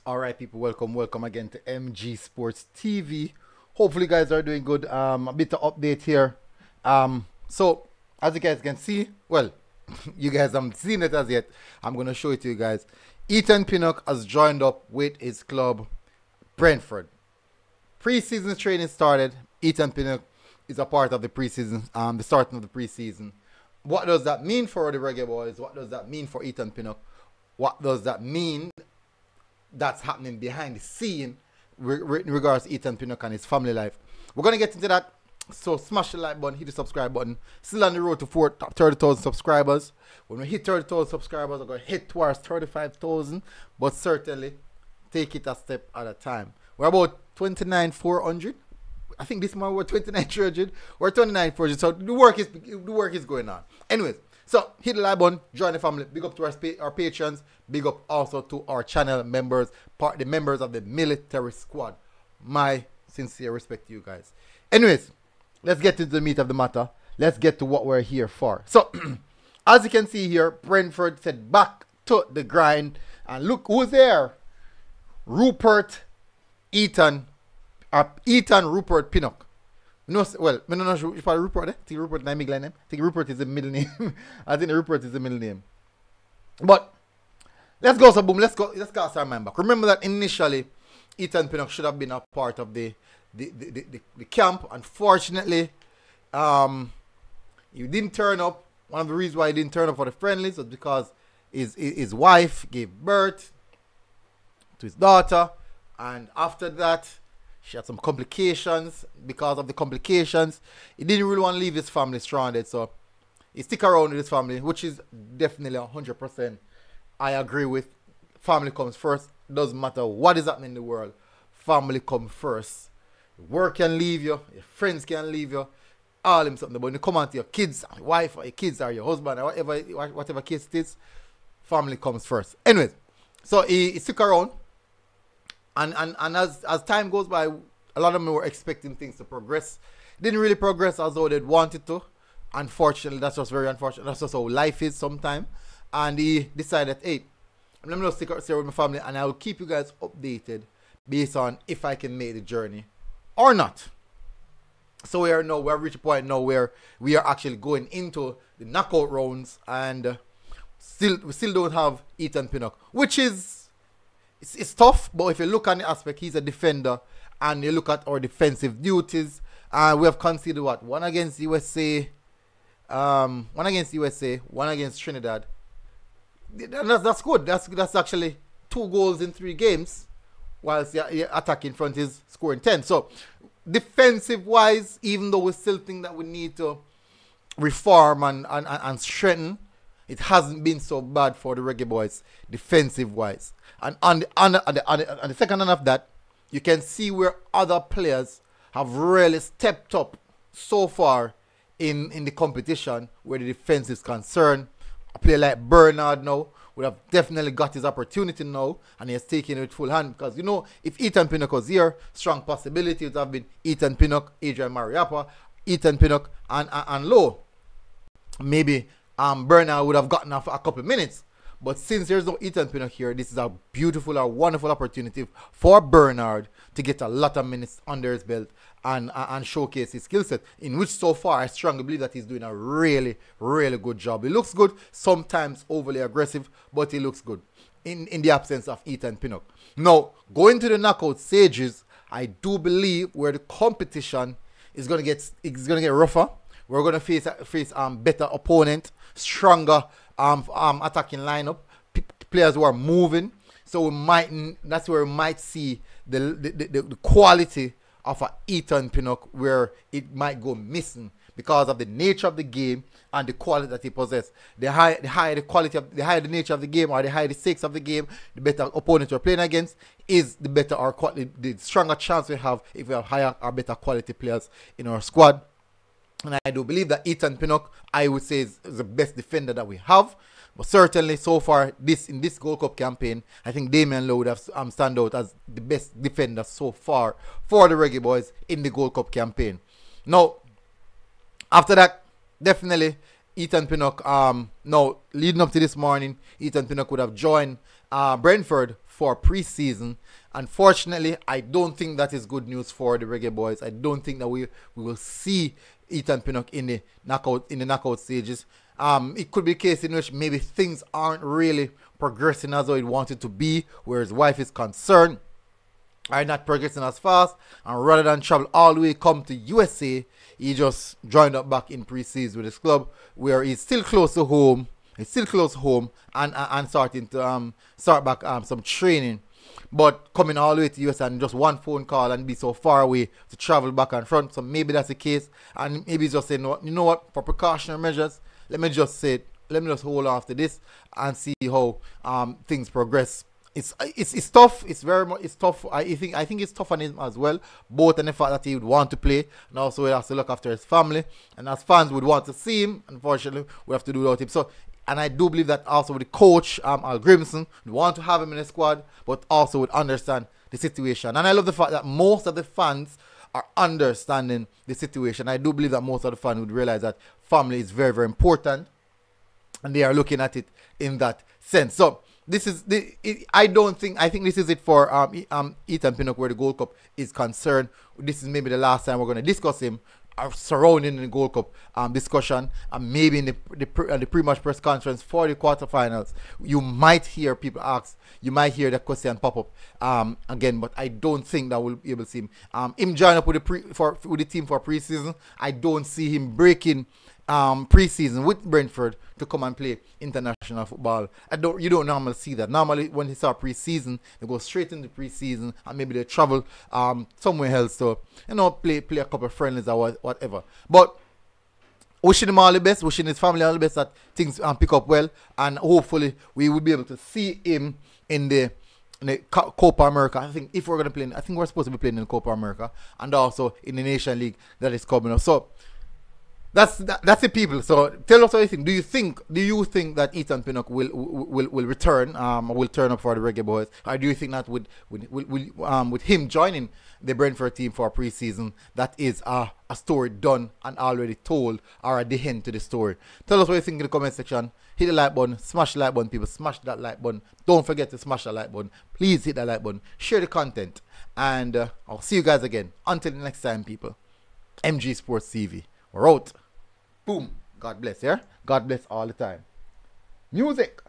All right, people, welcome again to MG Sports TV. Hopefully, you guys are doing good. A bit of update here. So as you guys can see, well, you guys haven't seen it as yet. I'm gonna show it to you guys. Ethan Pinnock has joined up with his club, Brentford. Preseason training started. Ethan Pinnock is a part of the preseason, the starting of the preseason. What does that mean for the Reggae Boyz? What does that mean for Ethan Pinnock? What does that mean that's happening behind the scene in regards to Ethan Pinnock and his family life? We're going to get into that. So smash the like button, hit the subscribe button. Still on the road to 30,000 subscribers. When we hit 30,000 subscribers, we're going to hit towards 35,000. But certainly, take it a step at a time. We're about 29,400. I think this month we're 29,300. We're 29,400. So the work is going on. Anyways, so hit the like button, join the family. Big up to our patrons. Big up also to our channel members, the members of the military squad. My sincere respect to you guys. Anyways, let's get into the meat of the matter. Let's get to what we're here for. So, as you can see here, Brentford said back to the grind. And look who's there. Rupert Rupert Pinnock. No, well, I don't know if Rupert. I think Rupert is my middle name. I think Rupert is the middle name. I think Rupert is the middle name. But let's go, so boom. Let's cast our mind back. Remember that initially, Ethan Pinnock should have been a part of the camp. Unfortunately, he didn't turn up. One of the reasons why he didn't turn up for the friendlies was because his wife gave birth to his daughter, and after that, she had some complications. Because of the complications, he didn't really want to leave his family stranded, so he stick around with his family, which is definitely 100%. I agree with. Family comes first. Doesn't matter what is happening in the world. Family comes first. Work can leave you. Your friends can leave you. All them something. But when you come out to your kids, your wife, or your kids, or your husband, or whatever case it is, family comes first. Anyways, so he stuck around. And as time goes by, a lot of them were expecting things to progress. Didn't really progress as though they'd wanted to. Unfortunately, that's just very unfortunate. That's just how life is sometimes. And he decided, hey, I'm going to stick with my family, and I will keep you guys updated based on if I can make the journey or not. So we've reached a point now where we are actually going into the knockout rounds, and we still don't have Ethan Pinnock, which is it's tough. But if you look at the aspect, he's a defender, and you look at our defensive duties, we have conceded what? One against USA, one against Trinidad. That's good. That's actually 2 goals in 3 games, whilst your attacking front is scoring 10. So defensive wise, even though we still think that we need to reform and strengthen, it hasn't been so bad for the Reggae Boyz defensive wise. And on the second hand of that, you can see where other players have really stepped up so far in the competition where the defense is concerned. A player like Bernard now would have definitely got his opportunity now, and he has taken it with full hand, because if Ethan Pinnock was here, strong possibility would have been Ethan Pinnock, Adrian Mariappa, Ethan Pinnock, and Lowe. Maybe Bernard would have gotten off a couple of minutes. But since there's no Ethan Pinnock here, this is a beautiful or wonderful opportunity for Bernard to get a lot of minutes under his belt and showcase his skill set, in which so far I strongly believe that he's doing a really, really good job. He looks good, sometimes overly aggressive, but he looks good in the absence of Ethan Pinnock. Now, going to the knockout stages, I do believe where the competition is going to get rougher. We're going to face better opponent, stronger attacking lineup, players who are moving. So that's where we might see the quality of a Ethan Pinnock, where it might go missing because of the nature of the game and the quality that he possesses. The higher the nature of the game, or the higher the stakes of the game, the better opponent we're playing against is the better our quality, the stronger chance we have if we have higher or better quality players in our squad. And I do believe that Ethan Pinnock, I would say, is the best defender that we have. But certainly, so far, in this Gold Cup campaign, I think Damian Lowe would have stand out as the best defender so far for the Reggae Boyz in the Gold Cup campaign. Now, after that, definitely, Ethan Pinnock, now leading up to this morning, Ethan Pinnock would have joined Brentford for pre-season. Unfortunately, I don't think that is good news for the Reggae Boyz. I don't think that we will see Ethan Pinnock in the knockout stages. It could be a case in which maybe things aren't really progressing as though it wanted to be, where his wife is concerned, are not progressing as fast, and rather than travel all the way come to USA, he just joined up back in pre-season with his club, where he's still close to home. And starting to start back some training. But coming all the way to US and just one phone call and be so far away to travel back and front. So maybe that's the case. And maybe he's just saying, no, you know what, for precautionary measures, let me just hold off to this and see how things progress. It's tough. It's tough. I think it's tough on him as well. Both on the fact that he would want to play, and also he has to look after his family. And as fans would want to see him, unfortunately, we have to do without him. So, and I do believe that also with the coach, Al Grimson, would want to have him in the squad, but also would understand the situation. And I love the fact that most of the fans are understanding the situation. I do believe that most of the fans would realize that family is very, very important, and they are looking at it in that sense. So this is I think this is it for Ethan Pinnock where the Gold Cup is concerned. This is maybe the last time we're going to discuss him surrounding the Gold Cup discussion, and maybe in the pre-match press conference for the quarterfinals, you might hear people ask, you might hear that question pop up again, but I don't think that we'll be able to see him join up with the team for pre-season. I don't see him breaking pre-season with Brentford to come and play international football. You don't normally see that. Normally when they start pre-season, they go straight into pre-season and maybe they travel somewhere else to play a couple of friendlies or whatever. But wishing him all the best, wishing his family all the best, that things pick up well, and hopefully we will be able to see him in the Copa America. I think if we're going to play, I think we're supposed to be playing in the Copa America, and also in the Nation League that is coming up. So that's it, people. So tell us what you think. Do you think that Ethan Pinnock will return, will turn up for the Reggae Boyz, or do you think that with him joining the Brentford team for pre-season, that is a story done and already told, or at the end to the story? Tell us what you think in the comment section. Hit the like button, smash the like button, people. Smash that like button. Don't forget to smash that like button. Please hit that like button. Share the content, and I'll see you guys again. Until the next time, people. MG Sports TV. We're out. Boom. God bless, yeah? God bless all the time. Music.